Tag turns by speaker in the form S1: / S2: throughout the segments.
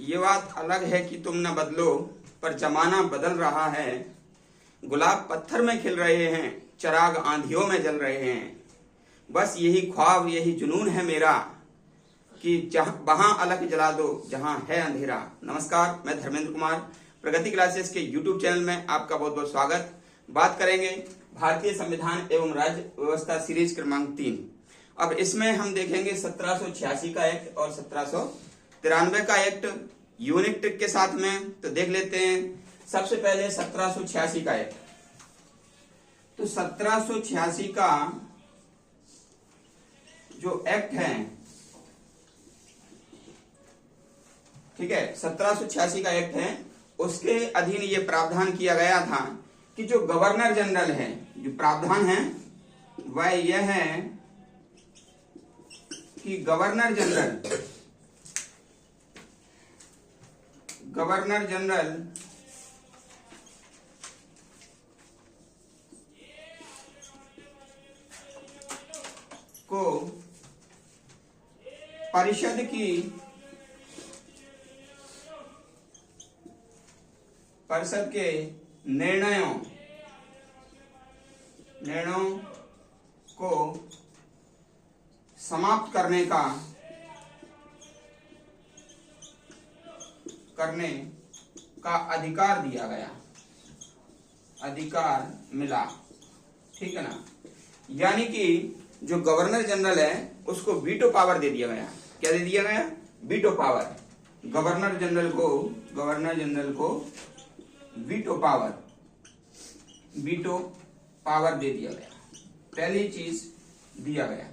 S1: ये बात अलग है कि तुम न बदलो, पर जमाना बदल रहा है। गुलाब पत्थर में खिल रहे हैं, चिराग आंधियों में जल रहे हैं। बस यही ख्वाब, यही जुनून है मेरा कि वहां अलग जला दो जहां है अंधेरा। नमस्कार, मैं धर्मेंद्र कुमार, प्रगति क्लासेस के यूट्यूब चैनल में आपका बहुत बहुत स्वागत। बात करेंगे भारतीय संविधान एवं राज्य व्यवस्था सीरीज क्रमांक 3। अब इसमें हम देखेंगे 1786 का एक्ट और 1793 का एक्ट यूनिक ट्रिक के साथ में। तो देख लेते हैं सबसे पहले 1786 का एक्ट। तो 1786 का जो एक्ट है, ठीक है, 1786 का एक्ट है, उसके अधीन ये प्रावधान किया गया था कि जो गवर्नर जनरल है, जो प्रावधान है वह यह है कि गवर्नर जनरल को परिषद के निर्णयों को समाप्त करने का अधिकार दिया गया, अधिकार मिला। ठीक है ना। यानी कि जो गवर्नर जनरल है उसको वीटो पावर दे दिया गया। क्या दे दिया गया? Veto power. गवर्नर जनरल को वीटो पावर दे दिया गया। पहली चीज दिया गया,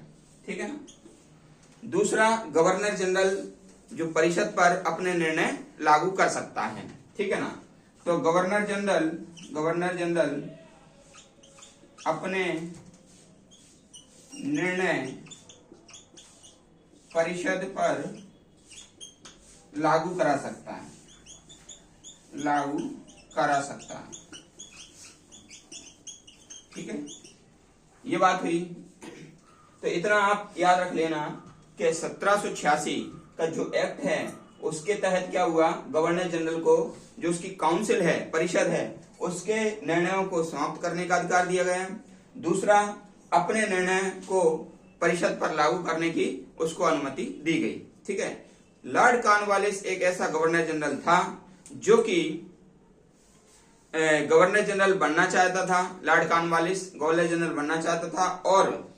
S1: ठीक है ना। दूसरा, गवर्नर जनरल जो परिषद पर अपने निर्णय लागू कर सकता है, ठीक है ना। तो गवर्नर जनरल अपने निर्णय परिषद पर लागू करा सकता है, ठीक है। ये बात हुई। तो इतना आप याद रख लेना कि 1786 का जो एक्ट है उसके तहत क्या हुआ, गवर्नर जनरल को जो उसकी काउंसिल है, परिषद है, उसके निर्णयों को समाप्त करने का अधिकार दिया गया। दूसरा, अपने निर्णय को परिषद पर लागू करने की उसको अनुमति दी गई, ठीक है। लॉर्ड कॉर्नवालिस एक ऐसा गवर्नर जनरल था जो कि गवर्नर जनरल बनना चाहता था। लॉर्ड कॉर्नवालिस गवर्नर जनरल बनना चाहता था और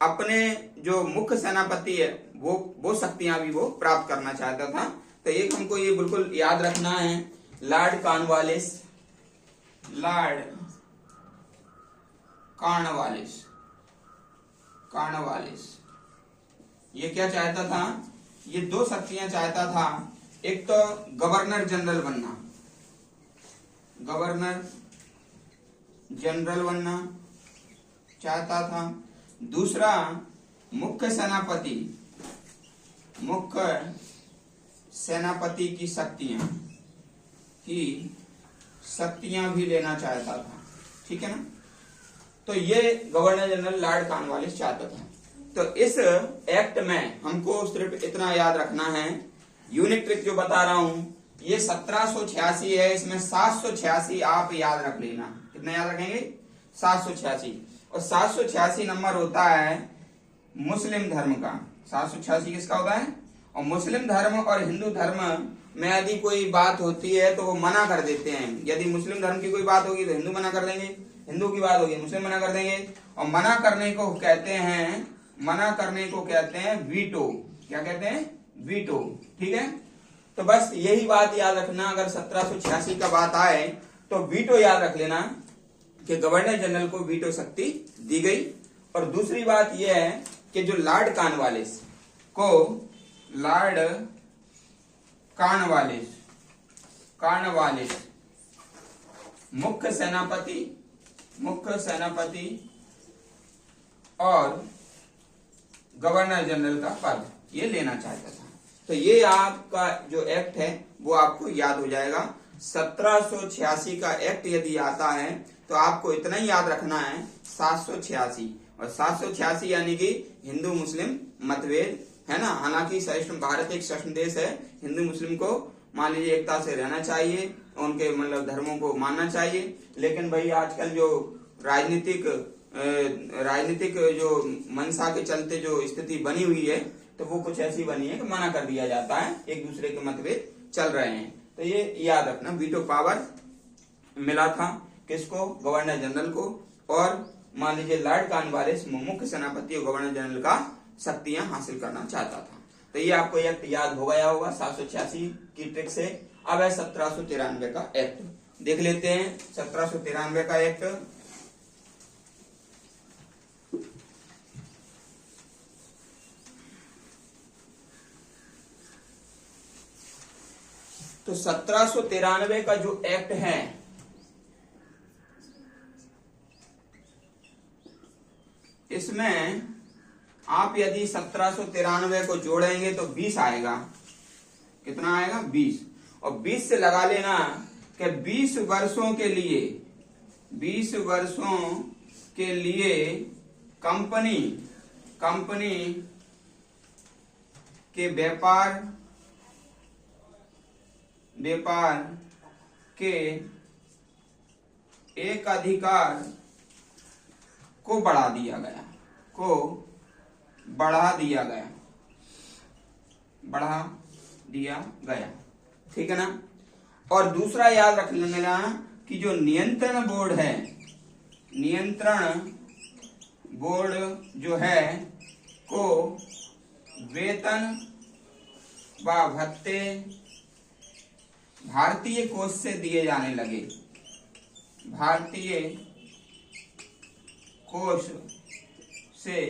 S1: अपने जो मुख्य सेनापति है वो शक्तियां भी वो प्राप्त करना चाहता था। तो एक हमको ये बिल्कुल याद रखना है, लॉर्ड कॉर्नवालिस ये क्या चाहता था? ये दो शक्तियां चाहता था। एक तो गवर्नर जनरल बनना चाहता था। दूसरा, मुख्य सेनापति की शक्तियां भी लेना चाहता था, ठीक है ना। तो ये गवर्नर जनरल लॉर्ड कॉर्नवालिस चाहता था। तो इस एक्ट में हमको सिर्फ इतना याद रखना है, यूनिक ट्रिक जो बता रहा हूं ये 1786 है, इसमें 786 आप याद रख लेना। कितना याद रखेंगे? 786। और 786 नंबर होता है मुस्लिम धर्म का। 786 किसका होता है? और मुस्लिम धर्म और हिंदू धर्म में यदि कोई बात होती है तो वो मना कर देते हैं। यदि मुस्लिम धर्म की कोई बात होगी तो हिंदू मना कर देंगे, हिंदू की बात होगी मुस्लिम मना कर देंगे। और मना करने को कहते हैं वीटो। क्या कहते हैं? वीटो, ठीक है। तो बस यही बात याद रखना, अगर 1786 का बात आए तो वीटो याद रख लेना कि गवर्नर जनरल को वीटो शक्ति दी गई। और दूसरी बात यह है कि जो लॉर्ड कॉर्नवालिस मुख्य सेनापति और गवर्नर जनरल का पद ये लेना चाहता था। तो ये आपका जो एक्ट है वो आपको याद हो जाएगा। 1786 का एक्ट यदि आता है तो आपको इतना ही याद रखना है 786। और 786 यानी कि हिंदू मुस्लिम मतभेद है ना। हालांकि भारत एक सहिष्णु देश है, हिंदू मुस्लिम को मान लीजिए एकता से रहना चाहिए, उनके मतलब धर्मों को मानना चाहिए। लेकिन भाई आजकल जो राजनीतिक जो मंशा के चलते जो स्थिति बनी हुई है, तो वो कुछ ऐसी बनी है कि मना कर दिया जाता है, एक दूसरे के मतभेद चल रहे हैं। तो ये याद रखना, वीटो पावर मिला था किसको? गवर्नर जनरल को। और मान लीजिए लॉर्ड कॉर्नवालिस मुख्य सेनापति और गवर्नर जनरल का शक्तियां हासिल करना चाहता था। तो ये आपको एक्ट याद हो गया होगा 786 की ट्रिक से। अब है 1793 का एक्ट, देख लेते हैं 1793 का एक्ट। तो 1793 का जो एक्ट है, इसमें आप यदि 1793 को जोड़ेंगे तो 20 आएगा। कितना आएगा? 20। और 20 से लगा लेना कि 20 वर्षों के लिए कंपनी के व्यापार के एक अधिकार को बढ़ा दिया गया। ठीक है ना? और दूसरा याद रख लेना कि जो नियंत्रण बोर्ड जो है को वेतन व भत्ते भारतीय कोष से दिए जाने लगे। भारतीय कोष से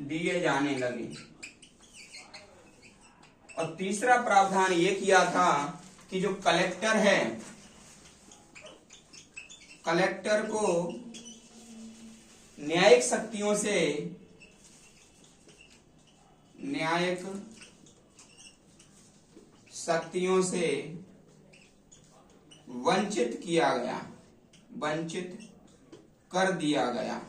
S1: दिए जाने लगे। और तीसरा प्रावधान ये किया था कि जो कलेक्टर है, कलेक्टर को न्यायिक शक्तियों से वंचित कर दिया गया।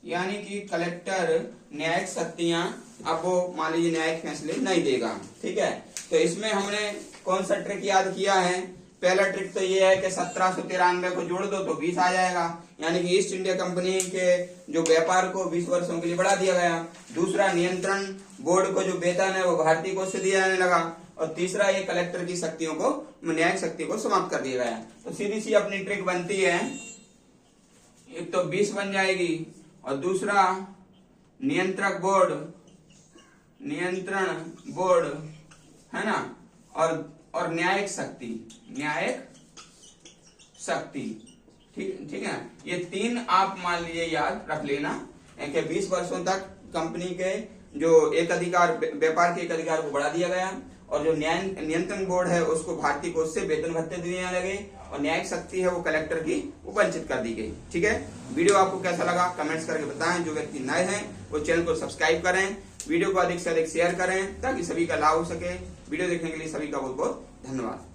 S1: यानी कि कलेक्टर न्यायिक शक्तियां अब वो मान लीजिए न्यायिक फैसले नहीं देगा। ठीक है? तो इसमें हमने कौन सा ट्रिक याद किया है? पहला ट्रिक तो ये है कि 1793 को जोड़ दो तो 20 आ जाएगा, यानी कि ईस्ट इंडिया कंपनी के जो व्यापार को 20 वर्षों के लिए बढ़ा दिया गया। दूसरा, नियंत्रण बोर्ड को जो वेतन है वो भारतीय कोष से दिया जाने लगा। और तीसरा, ये कलेक्टर की शक्तियों को, न्यायिक शक्ति को समाप्त कर दिया गया। तो सीधी सी अपनी ट्रिक बनती है, एक तो 20 बन जाएगी, और दूसरा नियंत्रण बोर्ड है ना, और न्यायिक शक्ति। ठीक है? ये तीन आप मान लीजिए याद रख लेना कि 20 वर्षों तक कंपनी के जो एक अधिकार, व्यापार के एक अधिकार को बढ़ा दिया गया, और जो नियंत्रण बोर्ड है उसको भारतीय कोष से वेतन भत्ते दिए जाने लगे, और न्यायिक शक्ति है वो कलेक्टर की वो वंचित कर दी गई। ठीक है? वीडियो आपको कैसा लगा कमेंट्स करके बताएं। जो व्यक्ति नए हैं वो चैनल को सब्सक्राइब करें, वीडियो को अधिक से अधिक शेयर करें ताकि सभी का लाभ हो सके। वीडियो देखने के लिए सभी का बहुत बहुत धन्यवाद।